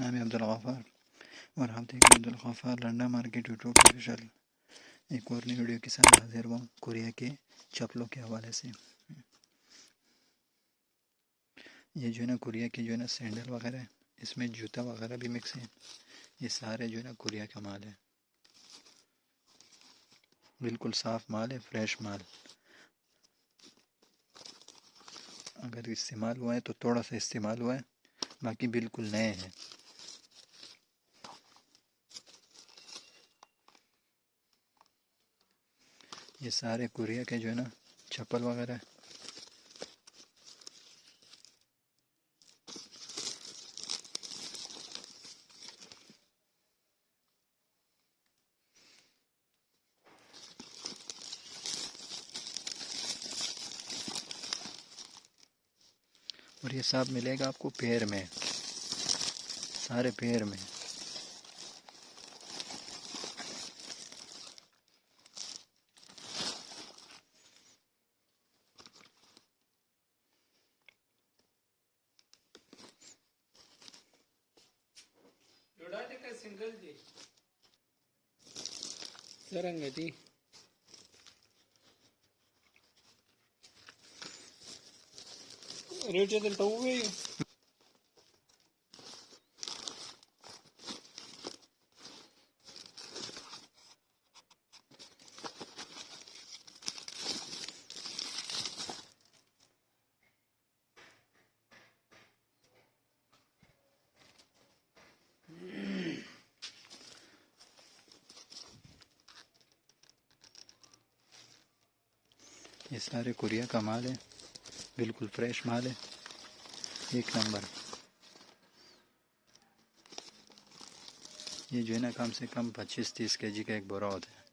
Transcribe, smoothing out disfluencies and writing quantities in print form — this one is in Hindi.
नाम है अब्दुल गफ़ार और आप देख रहे हैं Abdul Gaffar Landa market YouTube official. एक और नई वीडियो के साथ हाजिर हुआ कोरिया के चप्पलों के हवाले से। ये जो है ना कोरिया की जो है ना सैंडल वगैरह है, इसमें जूता वगैरह भी मिक्स है। ये सारे जो है ना कोरिया का माल है, बिल्कुल साफ़ माल है, फ्रेश माल। अगर इस्तेमाल हुआ है तो थोड़ा सा इस्तेमाल हुआ है, बाकी बिल्कुल नए हैं। ये सारे कोरिया के जो है ना चप्पल वगैरह है। और ये सब मिलेगा आपको पेयर में, सारे पेयर में। सिंगल जी सरंगती रेट तो हुए ये सारे कोरिया का माल है, बिल्कुल फ्रेश माल है, एक नंबर। ये जो है ना कम से कम 25-30 kg का एक बोरा होता है।